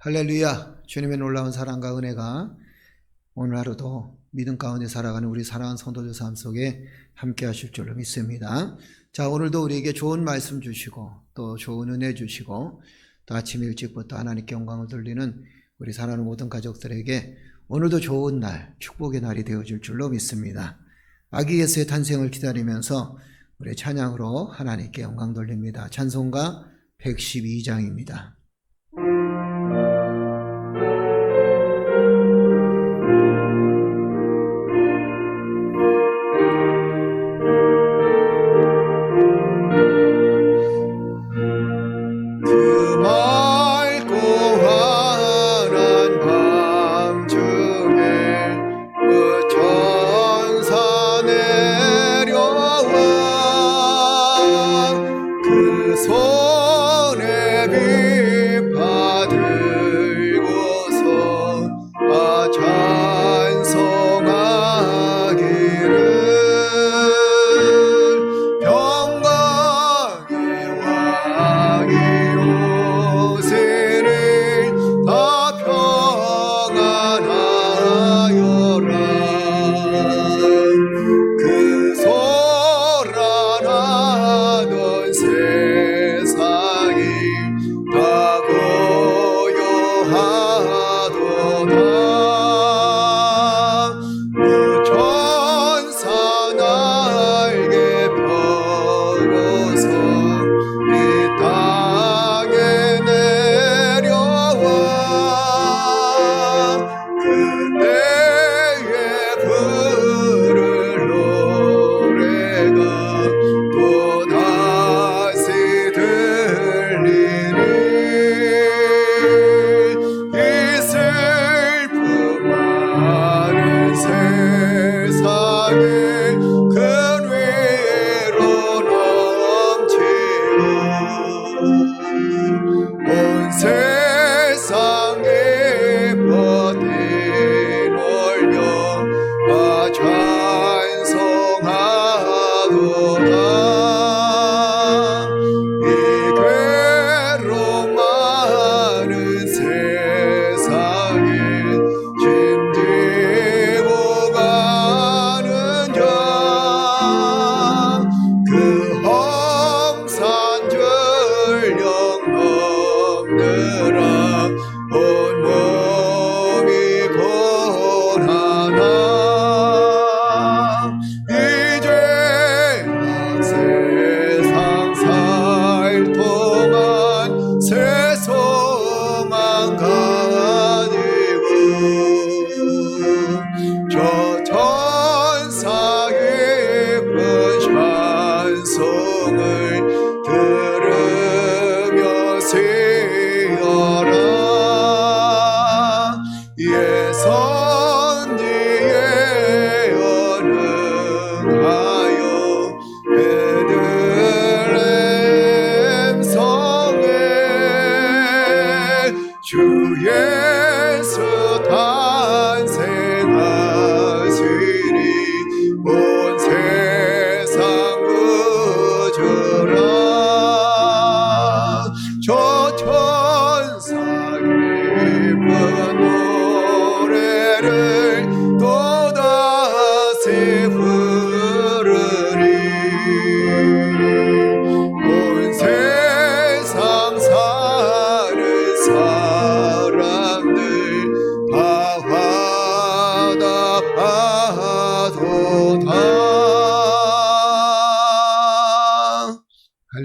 할렐루야. 주님의 놀라운 사랑과 은혜가 오늘 하루도 믿음 가운데 살아가는 우리 사랑하는 성도들 삶 속에 함께 하실 줄로 믿습니다. 자, 오늘도 우리에게 좋은 말씀 주시고 또 좋은 은혜 주시고 또 아침 일찍부터 하나님께 영광을 돌리는 우리 사랑하는 모든 가족들에게 오늘도 좋은 날, 축복의 날이 되어줄 줄로 믿습니다. 아기 예수의 탄생을 기다리면서 우리 찬양으로 하나님께 영광 돌립니다. 찬송가 112장입니다.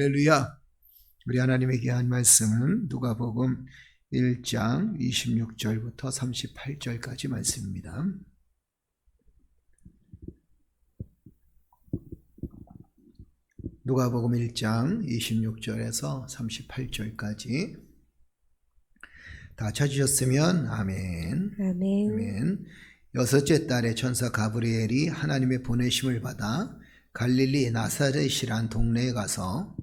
할렐루야. 우리 하나님에게 한 말씀은 누가복음 1장 26절부터 38절까지 말씀입니다. 누가복음 1장 26절에서 38절까지 다 찾으셨으면 아멘. 아멘. 아멘. 여섯째 달에 천사 가브리엘이 하나님의 보내심을 받아 갈릴리 나사렛이란 동네에 가서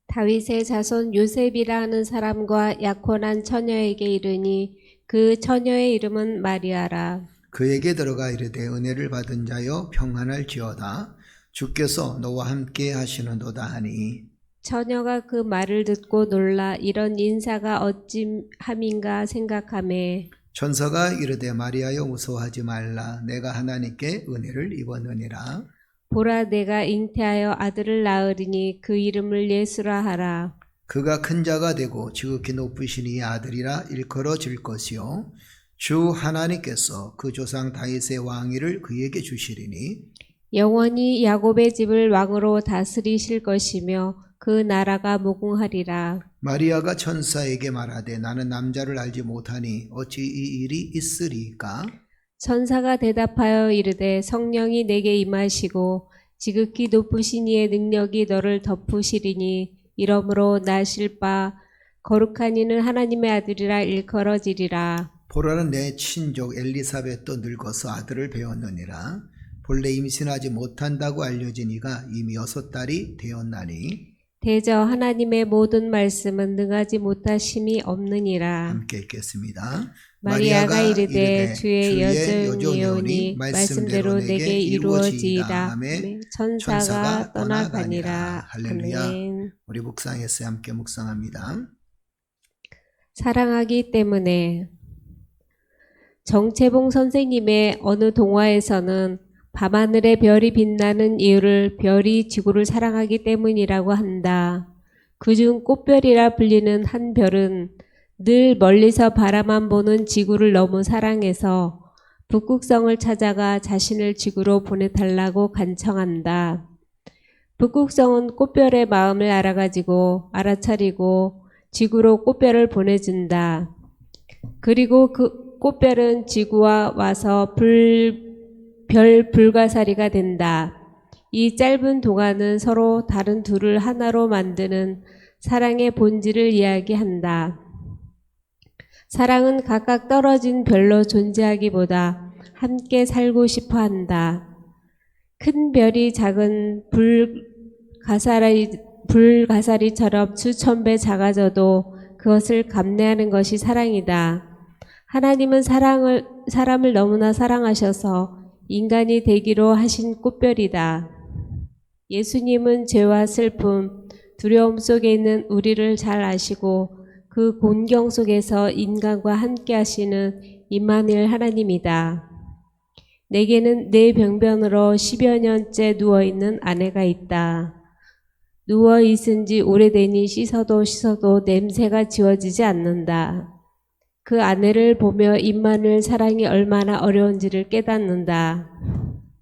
다윗의 자손 요셉이라는 사람과 약혼한 처녀에게 이르니 그 처녀의 이름은 마리아라. 그에게 들어가 이르되 은혜를 받은 자여 평안할지어다. 주께서 너와 함께 하시는도다 하니 처녀가 그 말을 듣고 놀라 이런 인사가 어찌함인가 생각하매 천사가 이르되 마리아여 무서워하지 말라 내가 하나님께 은혜를 입었느니라. 보라 내가 잉태하여 아들을 낳으리니 그 이름을 예수라 하라. 그가 큰 자가 되고 지극히 높으신 이 아들이라 일컬어질 것이요 주 하나님께서 그 조상 다윗의 왕위를 그에게 주시리니 영원히 야곱의 집을 왕으로 다스리실 것이며 그 나라가 무궁하리라. 마리아가 천사에게 말하되 나는 남자를 알지 못하니 어찌 이 일이 있으리까? 천사가 대답하여 이르되 성령이 내게 임하시고 지극히 높으신 이의 능력이 너를 덮으시리니 이러므로 나실 바 거룩한 이는 하나님의 아들이라 일컬어지리라. 보라는 내 친족 엘리사벳도 늙어서 아들을 배웠느니라. 본래 임신하지 못한다고 알려진 이가 이미 6달이 되었나니. 대저 하나님의 모든 말씀은 능하지 못하심이 없느니라. 함께 읽겠습니다. 마리아가 이르되 주의 여종이오니 말씀대로 내게 이루어지이다. 아멘. 천사가 떠나가니라. 할렐루야. 아멘. 우리 묵상에서 함께 묵상합니다. 사랑하기 때문에. 정채봉 선생님의 어느 동화에서는 밤하늘에 별이 빛나는 이유를 별이 지구를 사랑하기 때문이라고 한다. 그중 꽃별이라 불리는 한 별은 늘 멀리서 바라만 보는 지구를 너무 사랑해서 북극성을 찾아가 자신을 지구로 보내달라고 간청한다. 북극성은 꽃별의 마음을 알아가지고 알아차리고 지구로 꽃별을 보내준다. 그리고 그 꽃별은 지구와 와서 별 불가사리가 된다. 이 짧은 동화는 서로 다른 둘을 하나로 만드는 사랑의 본질을 이야기한다. 사랑은 각각 떨어진 별로 존재하기보다 함께 살고 싶어 한다. 큰 별이 작은 불가사리처럼 수천 배 작아져도 그것을 감내하는 것이 사랑이다. 하나님은 사람을 너무나 사랑하셔서 인간이 되기로 하신 꽃별이다. 예수님은 죄와 슬픔, 두려움 속에 있는 우리를 잘 아시고 그 곤경 속에서 인간과 함께 하시는 임마누엘 하나님이다. 내게는 내 병변으로 10여 년째 누워있는 아내가 있다. 누워있은 지 오래되니 씻어도 냄새가 지워지지 않는다. 그 아내를 보며 임마누엘 사랑이 얼마나 어려운지를 깨닫는다.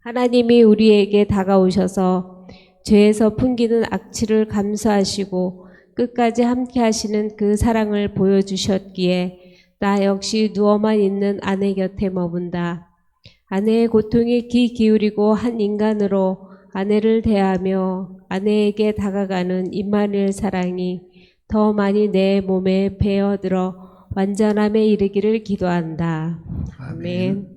하나님이 우리에게 다가오셔서 죄에서 풍기는 악취를 감수하시고 끝까지 함께 하시는 그 사랑을 보여주셨기에 나 역시 누워만 있는 아내 곁에 머문다. 아내의 고통에 귀 기울이고 한 인간으로 아내를 대하며 아내에게 다가가는 임마누엘 사랑이 더 많이 내 몸에 배어들어 완전함에 이르기를 기도한다. 아멘.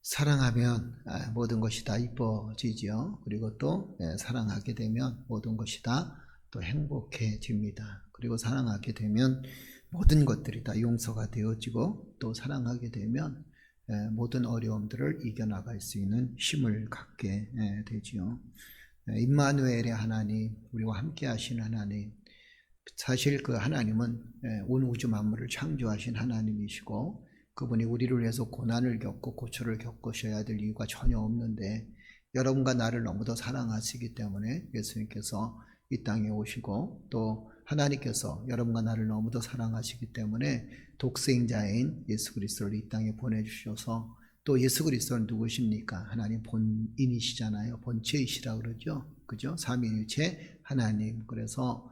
사랑하면 모든 것이 다 이뻐지죠. 그리고 또 사랑하게 되면 모든 것이 다 또 행복해집니다. 그리고 사랑하게 되면 모든 것들이 다 용서가 되어지고 또 사랑하게 되면 모든 어려움들을 이겨나갈 수 있는 힘을 갖게 되지요. 임마누엘의 하나님, 우리와 함께 하신 하나님, 사실 그 하나님은 온 우주 만물을 창조하신 하나님이시고 그분이 우리를 위해서 고난을 겪고 고초를 겪으셔야 될 이유가 전혀 없는데 여러분과 나를 너무도 사랑하시기 때문에 예수님께서 이 땅에 오시고 또 하나님께서 여러분과 나를 너무도 사랑하시기 때문에 독생자인 예수 그리스도를 이 땅에 보내주셔서 또 예수 그리스도는 누구십니까? 하나님 본인이시잖아요. 본체이시라 그러죠. 그죠? 삼위일체 하나님. 그래서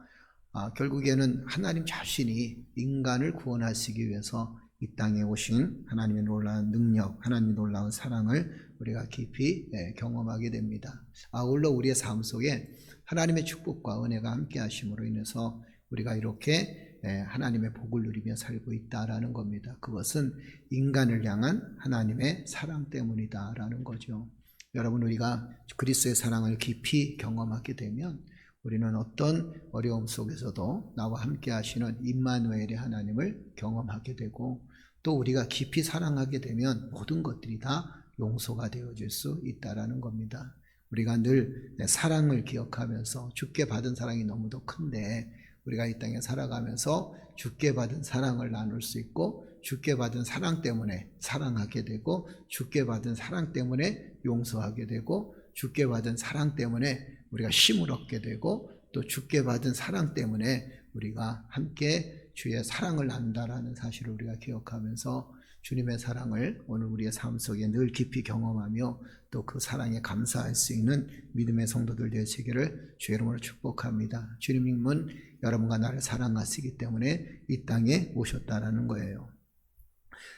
결국에는 하나님 자신이 인간을 구원하시기 위해서 이 땅에 오신 하나님의 놀라운 능력, 하나님의 놀라운 사랑을 우리가 깊이 경험하게 됩니다. 아울러 우리의 삶 속에 하나님의 축복과 은혜가 함께 하심으로 인해서 우리가 이렇게 하나님의 복을 누리며 살고 있다라는 겁니다. 그것은 인간을 향한 하나님의 사랑 때문이다라는 거죠. 여러분, 우리가 그리스도의 사랑을 깊이 경험하게 되면 우리는 어떤 어려움 속에서도 나와 함께 하시는 임마누엘의 하나님을 경험하게 되고 또 우리가 깊이 사랑하게 되면 모든 것들이 다 용서가 되어질 수 있다라는 겁니다. 우리가 늘 사랑을 기억하면서 주께 받은 사랑이 너무도 큰데 우리가 이 땅에 살아가면서 주께 받은 사랑을 나눌 수 있고 주께 받은 사랑 때문에 사랑하게 되고 주께 받은 사랑 때문에 용서하게 되고 주께 받은 사랑 때문에 우리가 힘을 얻게 되고 또 주께 받은 사랑 때문에 우리가 함께 주의 사랑을 나눈다라는 사실을 우리가 기억하면서 주님의 사랑을 오늘 우리의 삶 속에 늘 깊이 경험하며 또 그 사랑에 감사할 수 있는 믿음의 성도들 되시기를 주의 이름으로 축복합니다. 주님은 여러분과 나를 사랑하시기 때문에 이 땅에 오셨다라는 거예요.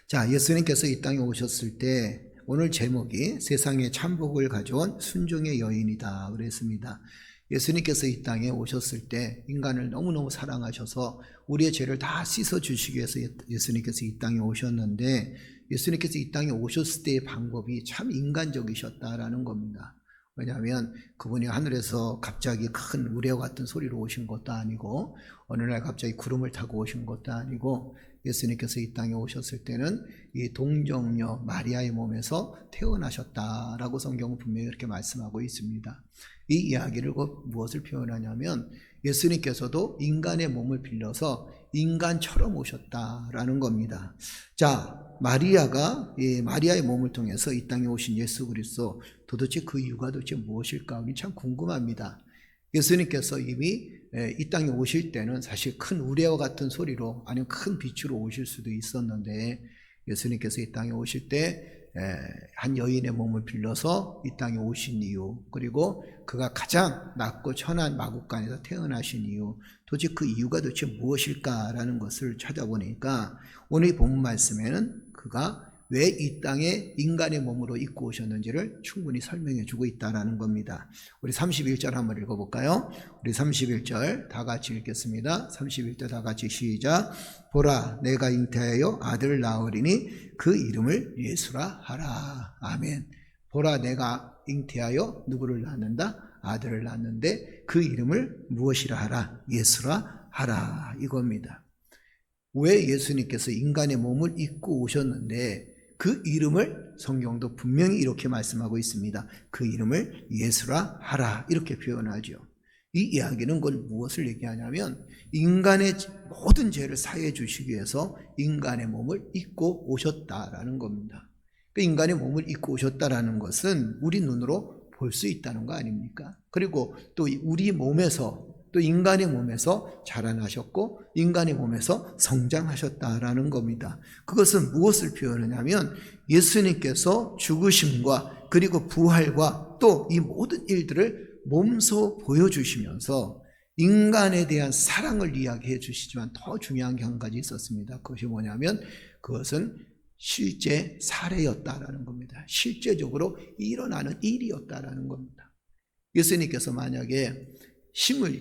자, 예수님께서 이 땅에 오셨을 때 오늘 제목이 세상에 참복을 가져온 순종의 여인이다 그랬습니다. 예수님께서 이 땅에 오셨을 때 인간을 너무너무 사랑하셔서 우리의 죄를 다 씻어주시기 위해서 예수님께서 이 땅에 오셨는데 예수님께서 이 땅에 오셨을 때의 방법이 참 인간적이셨다라는 겁니다. 왜냐하면 그분이 하늘에서 갑자기 큰 우레와 같은 소리로 오신 것도 아니고 어느 날 갑자기 구름을 타고 오신 것도 아니고 예수님께서 이 땅에 오셨을 때는 이 동정녀 마리아의 몸에서 태어나셨다라고 성경은 분명히 이렇게 말씀하고 있습니다. 이 이야기를 무엇을 표현하냐면 예수님께서도 인간의 몸을 빌려서 인간처럼 오셨다라는 겁니다. 자, 마리아의 몸을 통해서 이 땅에 오신 예수 그리스도 도대체 그 이유가 도대체 무엇일까? 참 궁금합니다. 예수님께서 이미 이 땅에 오실 때는 사실 큰 우레와 같은 소리로 아니면 큰 빛으로 오실 수도 있었는데 예수님께서 이 땅에 오실 때 한 여인의 몸을 빌려서 이 땅에 오신 이유 그리고 그가 가장 낮고 천한 마국간에서 태어나신 이유 도대체 그 이유가 도대체 무엇일까라는 것을 찾아보니까 오늘 이 본문 말씀에는 그가 왜 이 땅에 인간의 몸으로 입고 오셨는지를 충분히 설명해 주고 있다는 겁니다. 우리 31절 한번 읽어볼까요? 우리 31절 다 같이 읽겠습니다. 31절 다 같이 시작. 보라 내가 잉태하여 아들을 낳으리니 그 이름을 예수라 하라. 아멘. 보라 내가 잉태하여 누구를 낳는다? 아들을 낳는데 그 이름을 무엇이라 하라? 예수라 하라. 이겁니다. 왜 예수님께서 인간의 몸을 입고 오셨는데 그 이름을 성경도 분명히 이렇게 말씀하고 있습니다. 그 이름을 예수라 하라 이렇게 표현하죠. 이 이야기는 그건 무엇을 얘기하냐면 인간의 모든 죄를 사해 주시기 위해서 인간의 몸을 입고 오셨다라는 겁니다. 그 인간의 몸을 입고 오셨다라는 것은 우리 눈으로 볼 수 있다는 거 아닙니까? 그리고 또 우리 몸에서 또 인간의 몸에서 자라나셨고 인간의 몸에서 성장하셨다라는 겁니다. 그것은 무엇을 표현하냐면 예수님께서 죽으심과 그리고 부활과 또 이 모든 일들을 몸소 보여주시면서 인간에 대한 사랑을 이야기해 주시지만 더 중요한 게 한 가지 있었습니다. 그것이 뭐냐면 그것은 실제 사례였다라는 겁니다. 실제적으로 일어나는 일이었다라는 겁니다. 예수님께서 만약에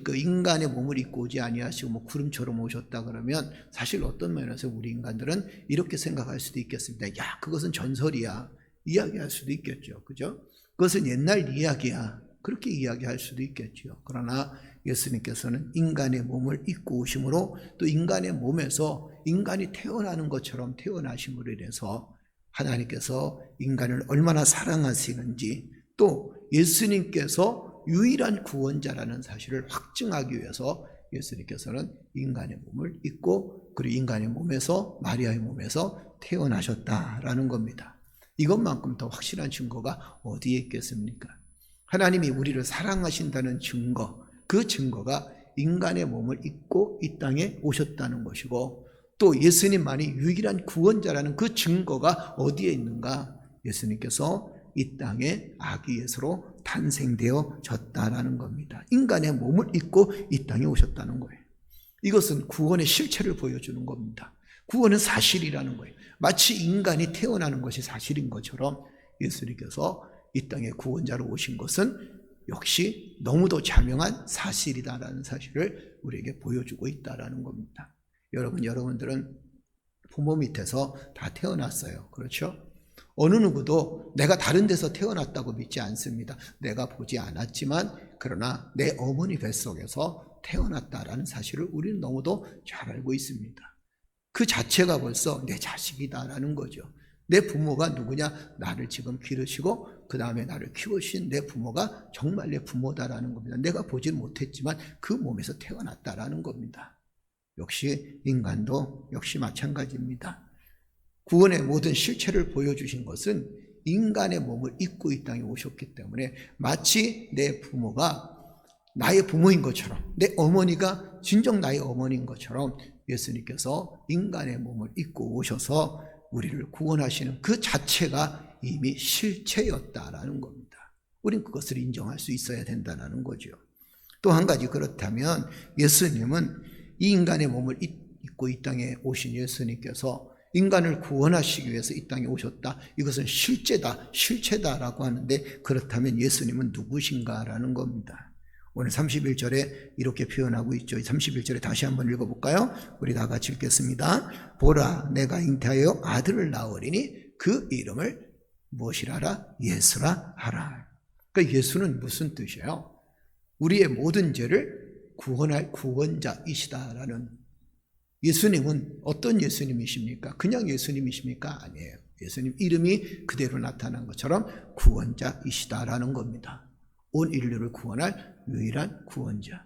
그 인간의 몸을 입고 오지 아니하시고 구름처럼 오셨다 그러면 사실 어떤 면에서 우리 인간들은 이렇게 생각할 수도 있겠습니다. 야, 그것은 전설이야. 이야기할 수도 있겠죠. 그죠? 그것은 옛날 이야기야. 그렇게 이야기할 수도 있겠죠. 그러나 예수님께서는 인간의 몸을 입고 오심으로 또 인간의 몸에서 인간이 태어나는 것처럼 태어나심으로 인해서 하나님께서 인간을 얼마나 사랑하시는지 또 예수님께서 유일한 구원자라는 사실을 확증하기 위해서 예수님께서는 인간의 몸을 입고 그리고 인간의 몸에서 마리아의 몸에서 태어나셨다라는 겁니다. 이것만큼 더 확실한 증거가 어디에 있겠습니까? 하나님이 우리를 사랑하신다는 증거, 그 증거가 인간의 몸을 입고 이 땅에 오셨다는 것이고 또 예수님만이 유일한 구원자라는 그 증거가 어디에 있는가? 예수님께서 이 땅에 아기 예수로 탄생되어졌다라는 겁니다. 인간의 몸을 입고 이 땅에 오셨다는 거예요. 이것은 구원의 실체를 보여주는 겁니다. 구원은 사실이라는 거예요. 마치 인간이 태어나는 것이 사실인 것처럼 예수님께서 이 땅에 구원자로 오신 것은 역시 너무도 자명한 사실이다라는 사실을 우리에게 보여주고 있다라는 겁니다. 여러분들은 부모 밑에서 다 태어났어요. 그렇죠? 어느 누구도 내가 다른 데서 태어났다고 믿지 않습니다. 내가 보지 않았지만 그러나 내 어머니 뱃속에서 태어났다라는 사실을 우리는 너무도 잘 알고 있습니다. 그 자체가 벌써 내 자식이다라는 거죠. 내 부모가 누구냐? 나를 지금 기르시고 그 다음에 나를 키우신 내 부모가 정말 내 부모다라는 겁니다. 내가 보질 못했지만 그 몸에서 태어났다라는 겁니다. 역시 인간도 역시 마찬가지입니다. 구원의 모든 실체를 보여주신 것은 인간의 몸을 입고 이 땅에 오셨기 때문에 마치 내 부모가 나의 부모인 것처럼, 내 어머니가 진정 나의 어머니인 것처럼 예수님께서 인간의 몸을 입고 오셔서 우리를 구원하시는 그 자체가 이미 실체였다라는 겁니다. 우린 그것을 인정할 수 있어야 된다는 거죠. 또 한 가지, 그렇다면 예수님은 이 인간의 몸을 입고 이 땅에 오신 예수님께서 인간을 구원하시기 위해서 이 땅에 오셨다. 이것은 실제다, 실체다라고 하는데, 그렇다면 예수님은 누구신가라는 겁니다. 오늘 31절에 이렇게 표현하고 있죠. 31절에 다시 한번 읽어볼까요? 우리 다 같이 읽겠습니다. 보라, 내가 잉태하여 아들을 낳으리니 그 이름을 무엇이라라? 예수라 하라. 그러니까 예수는 무슨 뜻이에요? 우리의 모든 죄를 구원할 구원자이시다라는. 예수님은 어떤 예수님이십니까? 그냥 예수님이십니까? 아니에요. 예수님 이름이 그대로 나타난 것처럼 구원자이시다라는 겁니다. 온 인류를 구원할 유일한 구원자.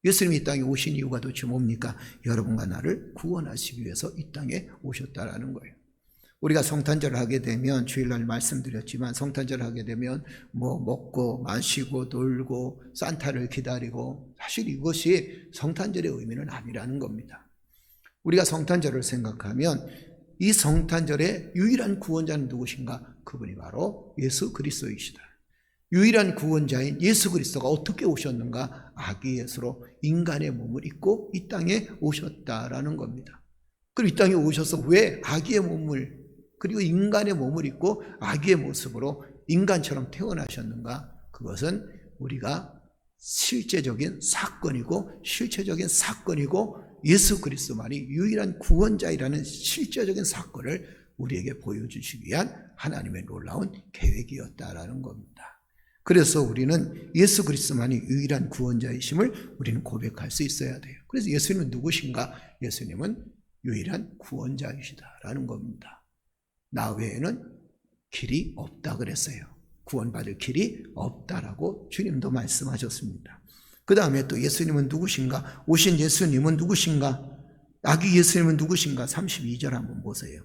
예수님이 이 땅에 오신 이유가 도대체 뭡니까? 여러분과 나를 구원하시기 위해서 이 땅에 오셨다라는 거예요. 우리가 성탄절을 하게 되면, 주일날 말씀드렸지만 성탄절을 하게 되면 뭐 먹고 마시고 놀고 산타를 기다리고, 사실 이것이 성탄절의 의미는 아니라는 겁니다. 우리가 성탄절을 생각하면 이 성탄절의 유일한 구원자는 누구신가? 그분이 바로 예수 그리스도이시다. 유일한 구원자인 예수 그리스도가 어떻게 오셨는가? 아기 예수로 인간의 몸을 입고 이 땅에 오셨다라는 겁니다. 그리고 이 땅에 오셔서 왜 아기의 몸을, 그리고 인간의 몸을 입고 아기의 모습으로 인간처럼 태어나셨는가? 그것은 우리가 실제적인 사건이고 실체적인 사건이고, 예수 그리스도만이 유일한 구원자이라는 실제적인 사건을 우리에게 보여주시기 위한 하나님의 놀라운 계획이었다라는 겁니다. 그래서 우리는 예수 그리스도만이 유일한 구원자이심을 우리는 고백할 수 있어야 돼요. 그래서 예수님은 누구신가? 예수님은 유일한 구원자이시다라는 겁니다. 나 외에는 길이 없다 그랬어요. 구원받을 길이 없다라고 주님도 말씀하셨습니다. 그 다음에 또 예수님은 누구신가? 오신 예수님은 누구신가? 아기 예수님은 누구신가? 32절 한번 보세요.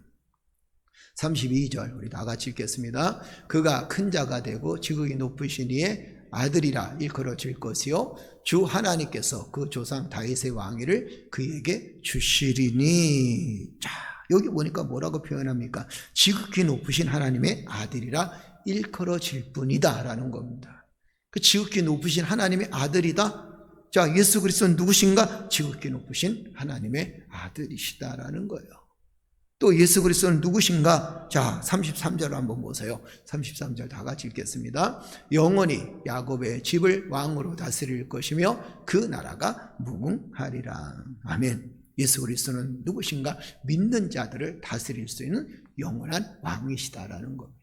32절 우리 다 같이 읽겠습니다. 그가 큰 자가 되고 지극히 높으신 이의 아들이라 일컬어질 것이요 주 하나님께서 그 조상 다윗의 왕위를 그에게 주시리니. 자, 여기 보니까 뭐라고 표현합니까? 지극히 높으신 하나님의 아들이라 일컬어질 뿐이다 라는 겁니다. 그 지극히 높으신 하나님의 아들이다. 자, 예수 그리스도는 누구신가? 지극히 높으신 하나님의 아들이시다라는 거예요. 또 예수 그리스도는 누구신가? 자, 33절 한번 보세요. 33절 다 같이 읽겠습니다. 영원히 야곱의 집을 왕으로 다스릴 것이며 그 나라가 무궁하리라. 아멘. 예수 그리스도는 누구신가? 믿는 자들을 다스릴 수 있는 영원한 왕이시다라는 겁니다.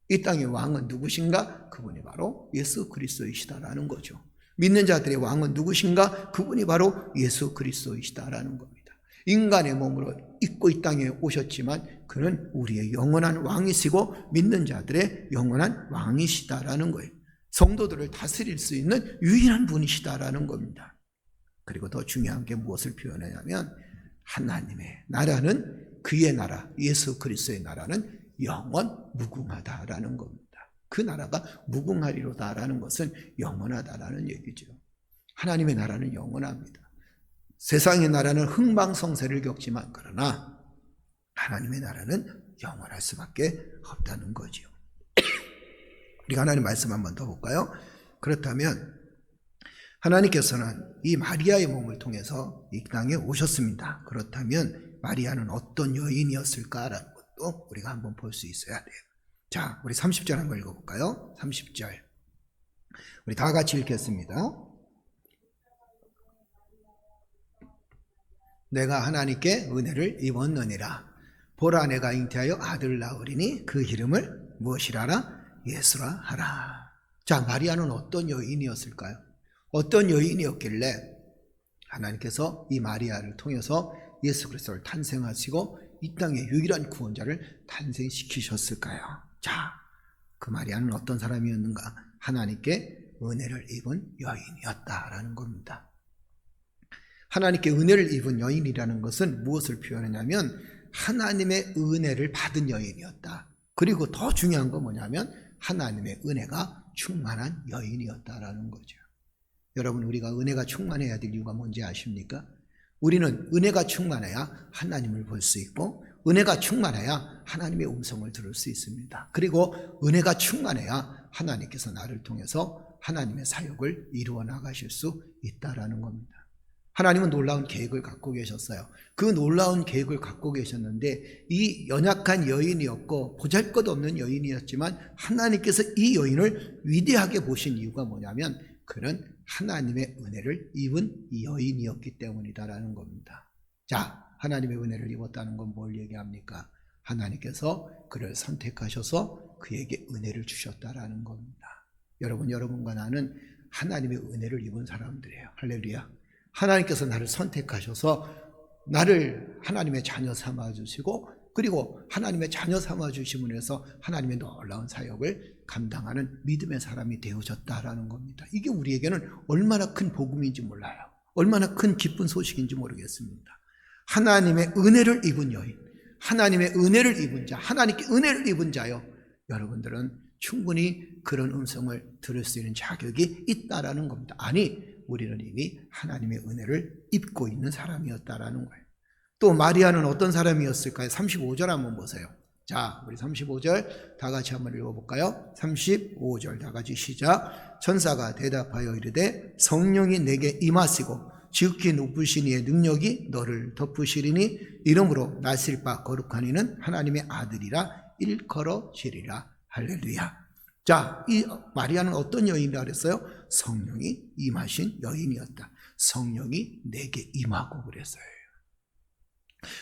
이 땅의 왕은 누구신가? 그분이 바로 예수 그리스도이시다라는 거죠. 믿는 자들의 왕은 누구신가? 그분이 바로 예수 그리스도이시다라는 겁니다. 인간의 몸으로 입고 이 땅에 오셨지만 그는 우리의 영원한 왕이시고 믿는 자들의 영원한 왕이시다라는 거예요. 성도들을 다스릴 수 있는 유일한 분이시다라는 겁니다. 그리고 더 중요한 게 무엇을 표현하냐면 하나님의 나라는, 그의 나라, 예수 그리스도의 나라는 영원 무궁하다라는 겁니다. 그 나라가 무궁하리로다라는 것은 영원하다라는 얘기죠. 하나님의 나라는 영원합니다. 세상의 나라는 흥망성쇠를 겪지만 그러나 하나님의 나라는 영원할 수밖에 없다는 거죠. 우리가 하나님 말씀 한번 더 볼까요? 그렇다면 하나님께서는 이 마리아의 몸을 통해서 이 땅에 오셨습니다. 그렇다면 마리아는 어떤 여인이었을까라는 것도 우리가 한번 볼 수 있어야 돼요. 자, 우리 30절 한번 읽어볼까요? 30절 우리 다 같이 읽겠습니다. 내가 하나님께 은혜를 입었느니라. 보라, 내가 잉태하여 아들을 낳으리니 그 이름을 무엇이라라? 예수라 하라. 자, 마리아는 어떤 여인이었을까요? 어떤 여인이었길래 하나님께서 이 마리아를 통해서 예수 그리스도를 탄생하시고 이 땅의 유일한 구원자를 탄생시키셨을까요? 자, 그 마리아는 어떤 사람이었는가? 하나님께 은혜를 입은 여인이었다라는 겁니다. 하나님께 은혜를 입은 여인이라는 것은 무엇을 표현하냐면 하나님의 은혜를 받은 여인이었다. 그리고 더 중요한 건 뭐냐면 하나님의 은혜가 충만한 여인이었다라는 거죠. 여러분, 우리가 은혜가 충만해야 될 이유가 뭔지 아십니까? 우리는 은혜가 충만해야 하나님을 볼 수 있고 은혜가 충만해야 하나님의 음성을 들을 수 있습니다. 그리고 은혜가 충만해야 하나님께서 나를 통해서 하나님의 사역을 이루어 나가실 수 있다라는 겁니다. 하나님은 놀라운 계획을 갖고 계셨어요. 그 놀라운 계획을 갖고 계셨는데 이 연약한 여인이었고 보잘것없는 여인이었지만 하나님께서 이 여인을 위대하게 보신 이유가 뭐냐면 그는 하나님의 은혜를 입은 여인이었기 때문이다라는 겁니다. 자, 하나님의 은혜를 입었다는 건 뭘 얘기합니까? 하나님께서 그를 선택하셔서 그에게 은혜를 주셨다라는 겁니다. 여러분과 나는 하나님의 은혜를 입은 사람들이에요. 할렐루야. 하나님께서 나를 선택하셔서 나를 하나님의 자녀 삼아주시고 그리고 하나님의 자녀 삼아주심을 해서 하나님의 놀라운 사역을 감당하는 믿음의 사람이 되어졌다라는 겁니다. 이게 우리에게는 얼마나 큰 복음인지 몰라요. 얼마나 큰 기쁜 소식인지 모르겠습니다. 하나님의 은혜를 입은 여인, 하나님의 은혜를 입은 자, 하나님께 은혜를 입은 자요. 여러분들은 충분히 그런 음성을 들을 수 있는 자격이 있다라는 겁니다. 아니, 우리는 이미 하나님의 은혜를 입고 있는 사람이었다라는 거예요. 또 마리아는 어떤 사람이었을까요? 35절 한번 보세요. 자, 우리 35절 다 같이 한번 읽어볼까요? 35절 다 같이 시작. 천사가 대답하여 이르되 성령이 내게 임하시고 지극히 높으신 이의 능력이 너를 덮으시리니 이러므로 나실 바 거룩한 이는 하나님의 아들이라 일컬어지리라. 할렐루야. 자, 이 마리아는 어떤 여인이라 그랬어요? 성령이 임하신 여인이었다. 성령이 내게 임하고 그랬어요.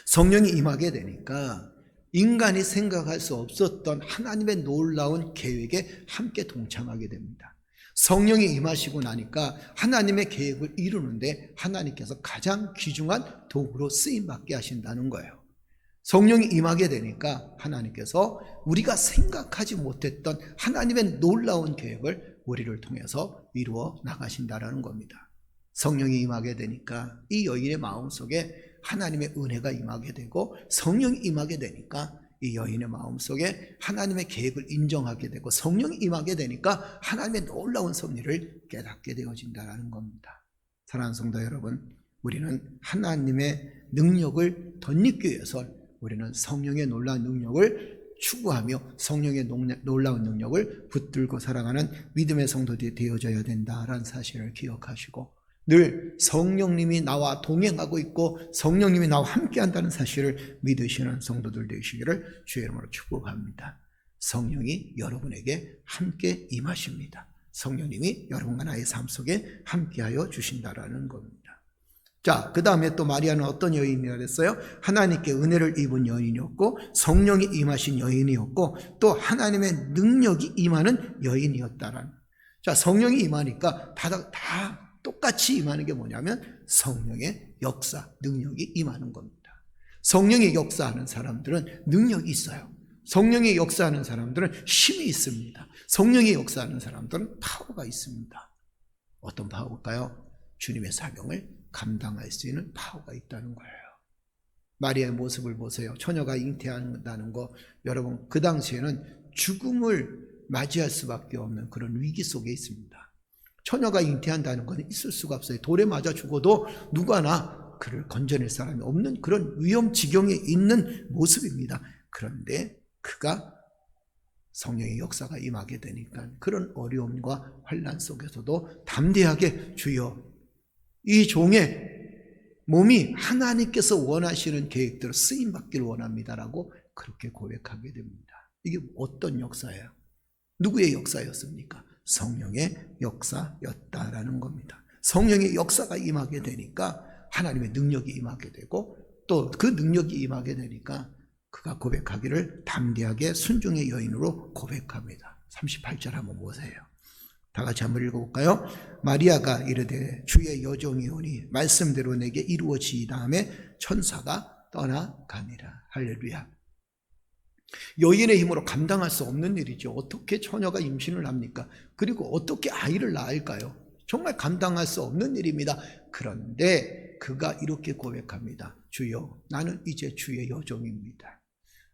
성령이 임하게 되니까 인간이 생각할 수 없었던 하나님의 놀라운 계획에 함께 동참하게 됩니다. 성령이 임하시고 나니까 하나님의 계획을 이루는데 하나님께서 가장 귀중한 도구로 쓰임받게 하신다는 거예요. 성령이 임하게 되니까 하나님께서 우리가 생각하지 못했던 하나님의 놀라운 계획을 우리를 통해서 이루어 나가신다는 겁니다. 성령이 임하게 되니까 이 여인의 마음속에 하나님의 은혜가 임하게 되고 성령이 임하게 되니까 이 여인의 마음속에 하나님의 계획을 인정하게 되고 성령이 임하게 되니까 하나님의 놀라운 섭리를 깨닫게 되어진다는 겁니다. 사랑하는 성도 여러분, 우리는 하나님의 능력을 덧입기 위해서 우리는 성령의 놀라운 능력을 추구하며 성령의 놀라운 능력을 붙들고 살아가는 믿음의 성도들이 되어져야 된다라는 사실을 기억하시고 늘 성령님이 나와 동행하고 있고 성령님이 나와 함께한다는 사실을 믿으시는 성도들 되시기를 주의 이름으로 축복합니다. 성령이 여러분에게 함께 임하십니다. 성령님이 여러분과 나의 삶 속에 함께하여 주신다라는 겁니다. 자, 그 다음에 또 마리아는 어떤 여인이라 그랬어요? 하나님께 은혜를 입은 여인이었고 성령이 임하신 여인이었고 또 하나님의 능력이 임하는 여인이었다라는. 자, 성령이 임하니까 다 똑같이 임하는 게 뭐냐면 성령의 역사, 능력이 임하는 겁니다. 성령의 역사하는 사람들은 능력이 있어요. 성령의 역사하는 사람들은 힘이 있습니다. 성령의 역사하는 사람들은 파워가 있습니다. 어떤 파워일까요? 주님의 사명을 감당할 수 있는 파워가 있다는 거예요. 마리아의 모습을 보세요. 처녀가 잉태한다는 거, 여러분 그 당시에는 죽음을 맞이할 수밖에 없는 그런 위기 속에 있습니다. 처녀가 잉태한다는 건 있을 수가 없어요. 돌에 맞아 죽어도 누구나 그를 건져낼 사람이 없는 그런 위험 지경에 있는 모습입니다. 그런데 그가 성령의 역사가 임하게 되니까 그런 어려움과 환난 속에서도 담대하게 주여 이 종의 몸이 하나님께서 원하시는 계획대로 쓰임받기를 원합니다라고 그렇게 고백하게 됩니다. 이게 어떤 역사예요? 누구의 역사였습니까? 성령의 역사였다라는 겁니다. 성령의 역사가 임하게 되니까 하나님의 능력이 임하게 되고 또 그 능력이 임하게 되니까 그가 고백하기를 담대하게 순종의 여인으로 고백합니다. 38절 한번 보세요. 다 같이 한번 읽어볼까요? 마리아가 이르되 주의 여종이 오니 말씀대로 내게 이루어지이다 하매 천사가 떠나가니라. 할렐루야. 여인의 힘으로 감당할 수 없는 일이죠. 어떻게 처녀가 임신을 합니까? 그리고 어떻게 아이를 낳을까요? 정말 감당할 수 없는 일입니다. 그런데 그가 이렇게 고백합니다. 주여, 나는 이제 주의 여종입니다.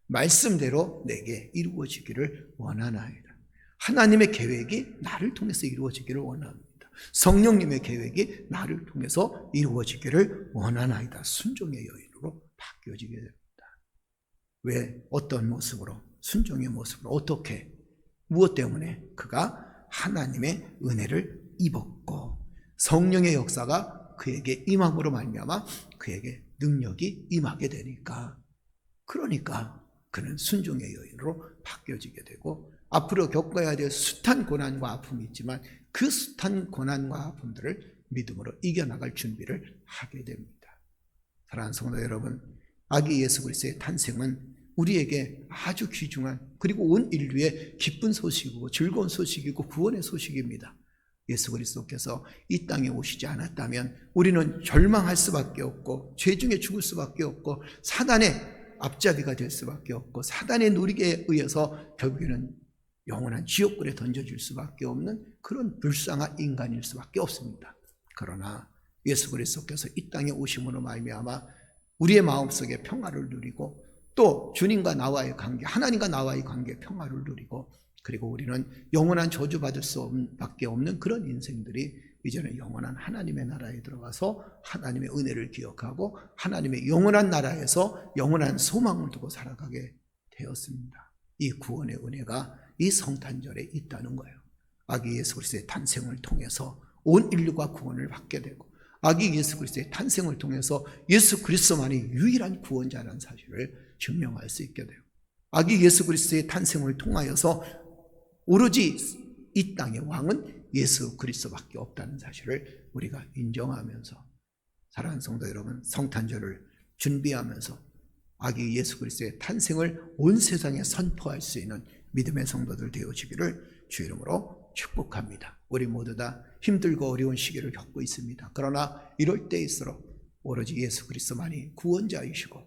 말씀대로 내게 이루어지기를 원하나이다. 하나님의 계획이 나를 통해서 이루어지기를 원합니다. 성령님의 계획이 나를 통해서 이루어지기를 원하나이다. 순종의 여인으로 바뀌어지게 됩니다. 왜? 어떤 모습으로? 순종의 모습으로. 어떻게? 무엇 때문에? 그가 하나님의 은혜를 입었고 성령의 역사가 그에게 임함으로 말미암아 그에게 능력이 임하게 되니까, 그러니까 그는 순종의 여인으로 바뀌어지게 되고 앞으로 겪어야 될 숱한 고난과 아픔이 있지만 그 숱한 고난과 아픔들을 믿음으로 이겨나갈 준비를 하게 됩니다. 사랑하는 성도 여러분, 아기 예수 그리스도의 탄생은 우리에게 아주 귀중한, 그리고 온 인류의 기쁜 소식이고 즐거운 소식이고 구원의 소식입니다. 예수 그리스도께서 이 땅에 오시지 않았다면 우리는 절망할 수밖에 없고 죄 중에 죽을 수밖에 없고 사단의 앞잡이가 될 수밖에 없고 사단의 노리에 의해서 결국에는 영원한 지옥불에 던져질 수밖에 없는 그런 불쌍한 인간일 수밖에 없습니다. 그러나 예수 그리스도께서 이 땅에 오심으로 말미암아 우리의 마음속에 평화를 누리고 또 주님과 나와의 관계, 하나님과 나와의 관계 평화를 누리고, 그리고 우리는 영원한 저주받을 수밖에 없는 그런 인생들이 이제는 영원한 하나님의 나라에 들어가서 하나님의 은혜를 기억하고 하나님의 영원한 나라에서 영원한 소망을 두고 살아가게 되었습니다. 이 구원의 은혜가 이 성탄절에 있다는 거예요. 아기 예수 그리스도의 탄생을 통해서 온 인류가 구원을 받게 되고 아기 예수 그리스도의 탄생을 통해서 예수 그리스도만이 유일한 구원자라는 사실을 증명할 수 있게 돼요. 아기 예수 그리스도의 탄생을 통하여서 오로지 이 땅의 왕은 예수 그리스도밖에 없다는 사실을 우리가 인정하면서, 사랑하는 성도 여러분, 성탄절을 준비하면서 아기 예수 그리스도의 탄생을 온 세상에 선포할 수 있는 믿음의 성도들 되어지기를 주 이름으로 축복합니다. 우리 모두 다 힘들고 어려운 시기를 겪고 있습니다. 그러나 이럴 때일수록 오로지 예수 그리스도만이 구원자이시고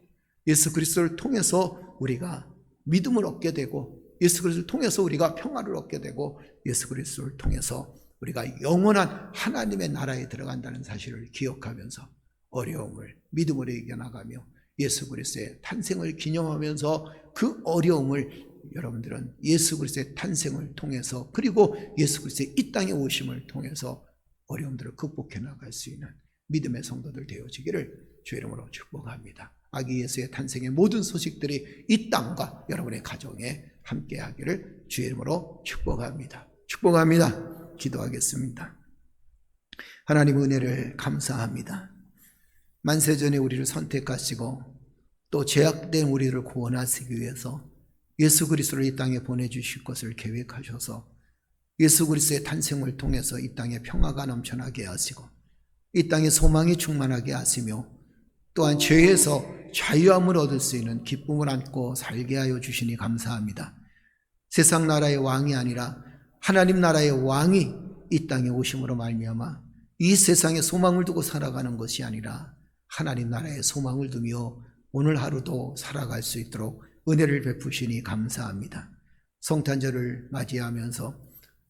예수 그리스도를 통해서 우리가 믿음을 얻게 되고 예수 그리스도를 통해서 우리가 평화를 얻게 되고 예수 그리스도를 통해서 우리가 영원한 하나님의 나라에 들어간다는 사실을 기억하면서 어려움을 믿음으로 이겨나가며 예수 그리스도의 탄생을 기념하면서 그 어려움을 여러분들은 예수 그리스도의 탄생을 통해서 그리고 예수 그리스도의 이 땅에 오심을 통해서 어려움들을 극복해 나갈 수 있는 믿음의 성도들 되어지기를 주 이름으로 축복합니다. 아기 예수의 탄생의 모든 소식들이 이 땅과 여러분의 가정에 함께하기를 주 이름으로 축복합니다. 축복합니다. 기도하겠습니다. 하나님 은혜를 감사합니다. 만세전에 우리를 선택하시고 또 죄악된 우리를 구원하시기 위해서 예수 그리스도를 이 땅에 보내주실 것을 계획하셔서 예수 그리스도의 탄생을 통해서 이 땅에 평화가 넘쳐나게 하시고 이 땅에 소망이 충만하게 하시며 또한 죄에서 자유함을 얻을 수 있는 기쁨을 안고 살게 하여 주시니 감사합니다. 세상 나라의 왕이 아니라 하나님 나라의 왕이 이 땅에 오심으로 말미암아 이 세상에 소망을 두고 살아가는 것이 아니라 하나님 나라의 소망을 두며 오늘 하루도 살아갈 수 있도록 은혜를 베푸시니 감사합니다. 성탄절을 맞이하면서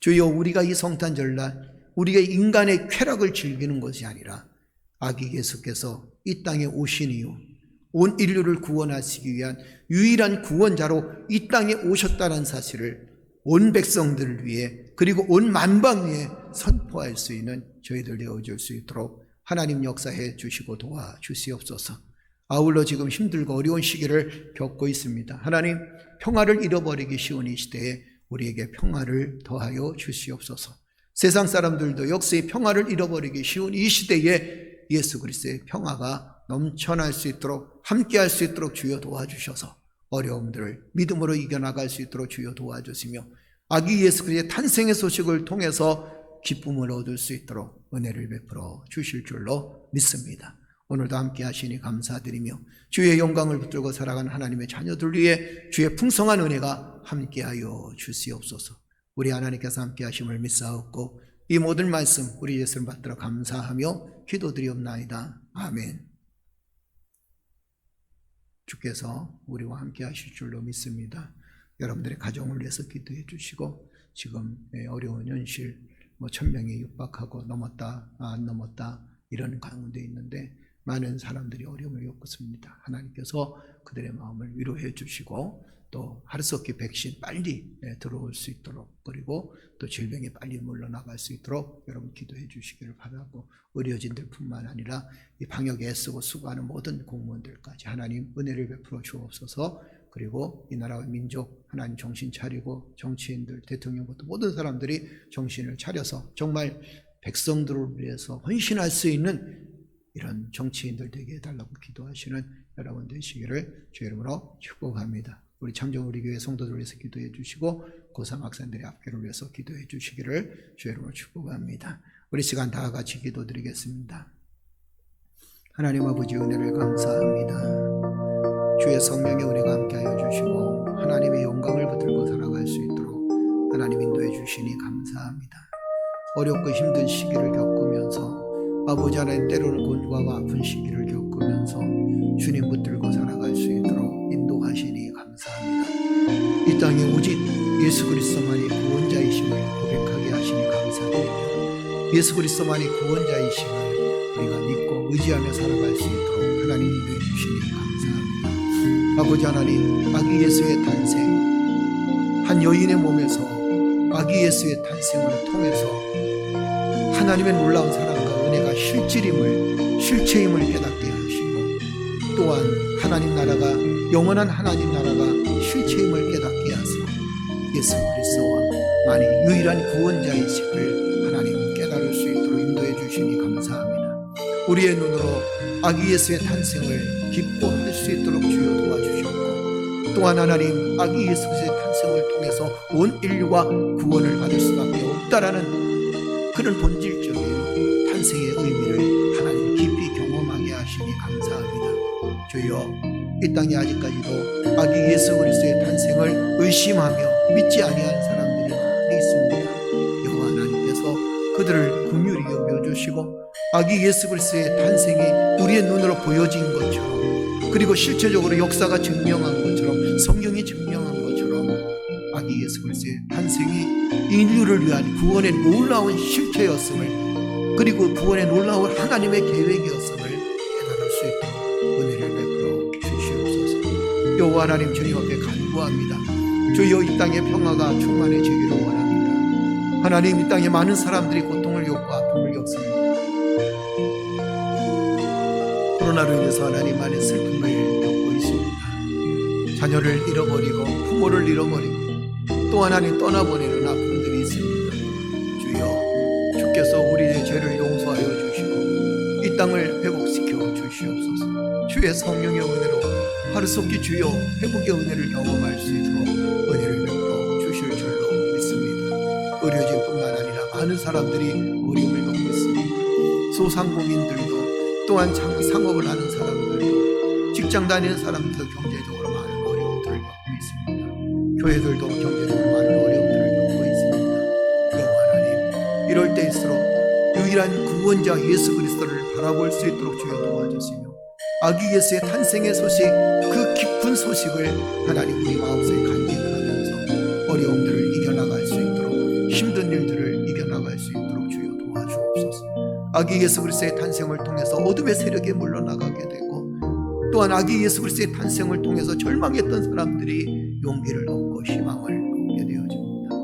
주여 우리가 이 성탄절날 우리가 인간의 쾌락을 즐기는 것이 아니라 아기 예수께서 이 땅에 오신 이후 온 인류를 구원하시기 위한 유일한 구원자로 이 땅에 오셨다는 사실을 온 백성들을 위해 그리고 온 만방 위에 선포할 수 있는 저희들 되어줄 수 있도록 하나님 역사해 주시고 도와주시옵소서. 아울러 지금 힘들고 어려운 시기를 겪고 있습니다. 하나님 평화를 잃어버리기 쉬운 이 시대에 우리에게 평화를 더하여 주시옵소서. 세상 사람들도 역시 평화를 잃어버리기 쉬운 이 시대에 예수 그리스도의 평화가 넘쳐날 수 있도록 함께할 수 있도록 주여 도와주셔서 어려움들을 믿음으로 이겨나갈 수 있도록 주여 도와주시며 아기 예수 그리스도의 탄생의 소식을 통해서 기쁨을 얻을 수 있도록 은혜를 베풀어 주실 줄로 믿습니다. 오늘도 함께 하시니 감사드리며 주의 영광을 붙들고 살아가는 하나님의 자녀들 위해 주의 풍성한 은혜가 함께하여 주시옵소서. 우리 하나님께서 함께 하심을 믿사옵고 이 모든 말씀 우리 예수를 받들어 감사하며 기도드리옵나이다. 아멘. 주께서 우리와 함께 하실 줄로 믿습니다. 여러분들의 가정을 위해서 기도해 주시고, 지금 어려운 현실, 1000명이 육박하고 넘었다 안 넘었다 이런 가운데 있는데 많은 사람들이 어려움을 겪습니다. 하나님께서 그들의 마음을 위로해 주시고, 또 하루속히 백신 빨리 들어올 수 있도록, 그리고 또 질병이 빨리 물러나갈 수 있도록 여러분 기도해 주시기를 바라고, 의료진들 뿐만 아니라 이 방역에 애쓰고 수고하는 모든 공무원들까지 하나님 은혜를 베풀어 주옵소서. 그리고 이 나라와 민족 하나님 정신 차리고, 정치인들, 대통령부터 모든 사람들이 정신을 차려서 정말 백성들을 위해서 헌신할 수 있는 이런 정치인들 되게 해달라고 기도하시는 여러분 되시기를 주 이름으로 축복합니다. 우리 창정우리교회 성도들을 위해서 기도해 주시고, 고3 학생들의 학교를 위해서 기도해 주시기를 주 이름으로 축복합니다. 우리 시간 다 같이 기도드리겠습니다. 하나님 아버지, 은혜를 감사합니다. 주의 성령의 은혜가 함께하여 주시고 하나님의 영광을 붙들고 살아갈 수 있도록 하나님 인도해 주시니 감사합니다. 어렵고 힘든 시기를 겪으면서, 아버지 하나님 때로는 곤고하고 아픈 시기를 겪으면서 주님 붙들고 살아갈 수 있도록 인도하시니 감사합니다. 이 땅에 오직 예수 그리스도만이 구원자이심을 고백하게 하시니 감사드리며, 예수 그리스도만이 구원자이심을 우리가 믿고 의지하며 살아갈 수 있도록 하나님 인도해 주시니 감사합니다. 아버지 하나님, 아기 예수의 탄생, 한 여인의 몸에서 아기 예수의 탄생을 통해서 하나님의 놀라운 사랑과 은혜가 실체임을 깨닫게 하시고, 또한 하나님 나라가, 영원한 하나님 나라가 실체임을 깨닫게 하시고, 예수 그리스도만이 유일한 구원자이심을 하나님 깨달을 수 있도록 인도해 주시니 감사합니다. 우리의 눈으로 아기 예수의 탄생을 기뻐할 수 있도록 주여 도와주셨고, 또한 하나님, 아기 예수 그리스도의 탄생을 통해서 온 인류가 구원을 받을 수밖에 없다라는 그런 본질적인 탄생의 의미를 하나님 깊이 경험하게 하시니 감사합니다. 주여, 이 땅에 아직까지도 아기 예수 그리스도의 탄생을 의심하며 믿지 아니하는 사람들이 많이 있습니다. 여호와 하나님께서 그들을 긍휼히 여겨주시고, 아기 예수 그리스도의 탄생이 우리의 눈으로 보여진 것처럼, 그리고 실체적으로 역사가 증명한 것처럼, 성경이 증명한 것처럼 아기 예수 그리스도의 탄생이 인류를 위한 구원의 놀라운 실체였음을, 그리고 구원의 놀라운 하나님의 계획이었음을 깨달을 수 있도록 은혜를 베풀어 주시옵소서. 여호와 하나님, 주님 앞에 간구합니다. 주여, 이 땅에 평화가 충만해지기를 원합니다. 하나님, 이 땅에 많은 사람들이 고통을 겪고 아픔을 겪습니다. 코로나로 인해서 하나님, 많은 슬픔을 겪고 있습니다. 자녀를 잃어버리고 부모를 잃어버리고 또 하나님 떠나보내는 아픔들이 있습니다. 주여, 주께서 우리의 죄를 용서하여 주시고 이 땅을 회복시켜 주시옵소서. 주의 성령의 은혜로 하루속히 주여 회복의 은혜를 경험할 수 있도록 은혜를 베풀어 주실 줄로 믿습니다. 의료진뿐만 아니라 많은 사람들이 어려움을 겪고 있습니다. 소상공인들도, 또한 상업을 하는 사람들도, 직장 다니는 사람들도 경제적으로 많은 어려움들을 겪고 있습니다. 교회들도 경제적으로 많은 어려움들을 겪고 있습니다. 여호와 하나님, 이럴 때일수록 유일한 구원자 예수 그리스도를 바라볼 수 있도록 주여 도와주시며, 아기 예수의 탄생의 소식, 그 깊은 소식을 하나님 우리 마음속에 간직하면서 어려움들을 이겨나갈 수 있도록, 힘든 일들을 이겨나갈 수 있도록 주여 도와주옵소서. 아기 예수 그리스도의 탄생을 통해서 어둠의 세력에 물러나가게 되고, 또한 아기 예수 그리스도의 탄생을 통해서 절망했던 사람들이 용기를 얻고 희망을 얻게 되어집니다.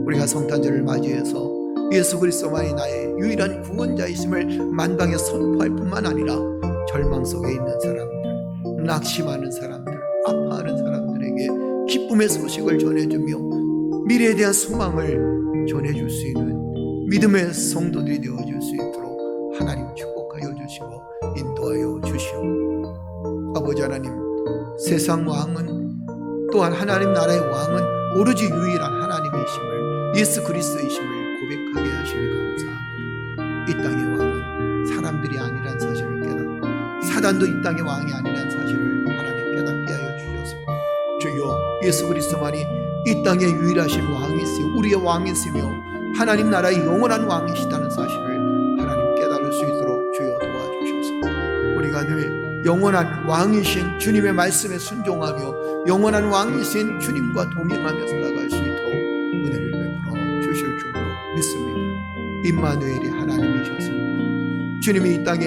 우리가 성탄절을 맞이해서 예수 그리스도만이 나의 유일한 구원자이심을 만방에 선포할 뿐만 아니라 절망 속에 있는 사람들, 낙심하는 사람들, 아파하는 사람들에게 기쁨의 소식을 전해주며 미래에 대한 소망을 전해줄 수 있는 믿음의 성도들이 되어줄 수 있도록 하나님 축복하여 주시고 인도하여 주시오. 아버지 하나님, 세상 왕은, 또한 하나님 나라의 왕은 오로지 유일한 하나님이심을, 예수 그리스도이심을 고백하게 하시니 감사합니다. 이 땅의 왕은 사람들이 아니란 사실을 깨닫고, 사단도 이 땅의 왕이 아니란 사실을 하나님 깨닫게 하여 주셔서, 주여, 예수 그리스도만이 이 땅의 유일하신 왕이시요 우리의 왕이시며 하나님 나라의 영원한 왕이시다는 사실을 하나님 깨달을 수 있도록 주여 도와주셔서, 우리가 늘 영원한 왕이신 주님의 말씀에 순종하며 영원한 왕이신 주님과 동행하며 살아갈 수 있도록 은혜를 베풀어 주실 줄로 믿습니다. 임마누엘이 하나님이셨습니다. 주님이 이 땅에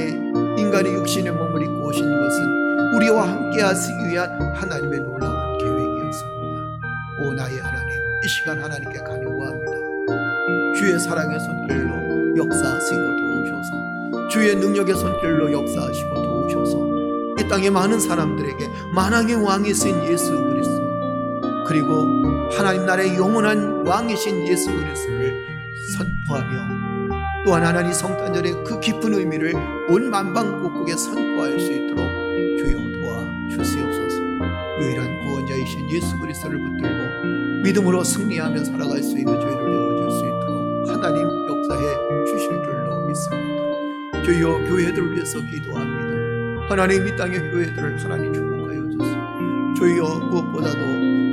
인간의 육신의 몸을 입고 오신 것은 우리와 함께 하시기 위한 하나님의 놀라운 계획이었습니다. 오 나의 하나님, 이 시간 하나님께 간구합니다. 주의 사랑의 손길로 역사하시고 도우셔서, 주의 능력의 손길로 역사하시고 도우셔서 이 땅의 많은 사람들에게 만왕의 왕이신 예수 그리스도, 그리고 하나님 나라의 영원한 왕이신 예수 그리스도를 선포하며 또한 하나님 성탄절의 그 깊은 의미를 온 만방국국에 선포할 수 있도록 주여 도와주시옵소서. 유일한 구원자이신 예수 그리스도를 붙들고 믿음으로 승리하며 살아갈 수 있는 저희를 되어줄 수 있도록 하나님 역사해 주실 줄로 믿습니다. 주여 교회들을 위해서 기도합니다. 하나님 이 땅의 교회들을 하나님 축복하여 주소서. 주여 무엇보다도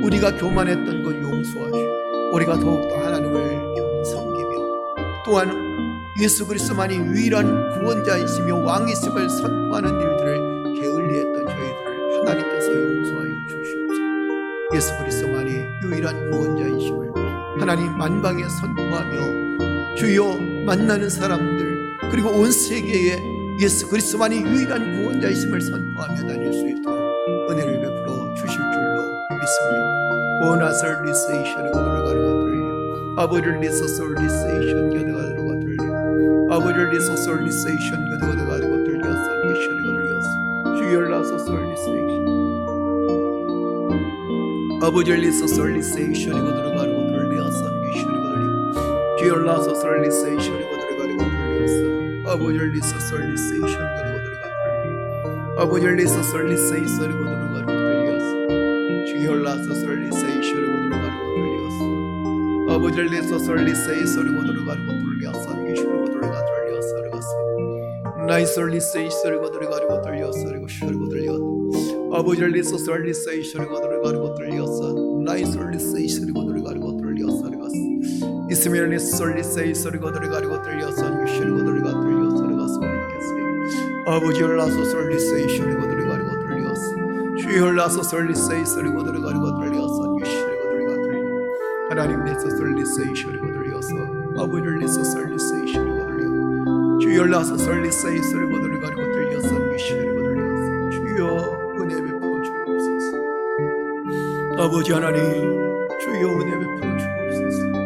우리가 교만했던 것 용서하시고 우리가 더욱더 하나님을 섬기며 또한 예수 그리스도만이 유일한 구원자이시며 왕이심을 선포하는 일들을 게을리했던 저희들을 하나님께서 용서하여 주시옵소서. 예수 그리스도만이 유일한 구원자이심을 하나님 만방에 선포하며 주여 만나는 사람들 그리고 온 세계에 예수 그리스도만이 유일한 구원자이심을 선포하며 다닐 수 있도록 은혜를 베풀어 주실 줄로 믿습니다. 원하설 리세이션에 들어가는 것들요, 아버지를 리서설 리세이션 겨들어가는 것들요, 아버지를 리서설 리세이션 겨들어가는 것들요, 설리션에 걸려서 주여 라서설 리세이션, 아버지를 리서설 리세이션에 들어가는 것들요, 설리션에 걸려 주여 라서설 리세이션에 들어가는 것들요, 아버지를 리서설 리세이션 아버지를 리서 설리세이션에 들어가는 것들이었어. 주여 라서 설리세이션에 들어가는 것들이었어. 아버지를 리서 설리세이션에 들어가는 것들이었어. 기슈로 들어가서 나이 설리세이션에 들어가는 것들이었어. 슈로 들어갔어. 아버지를 리서 설리세이션에 들어가는 것들이었어. 나이 설리세이션에 들어가는 것들이었어. 이스미엘 리서 설리세이션에 들어가는 것들이었어. 슈로 들어갔어. 아버지를 라서 설리세이션에 들어가는 것들이었어. 주여 라서 설리세이션에 들어가는 것들이었어. 유시에 들어갔더니 하나님 내서 설리세이션에 들어갔어. 아버지를 내서 설리세이션에 들어갔어. 주여 라서 설리세이션에 들어가는 것들이었어. 유시에 들어갔어. 주여 은혜 베풀어 주옵소서. 아버지 하나님, 주여 은혜 베풀어 주옵소서.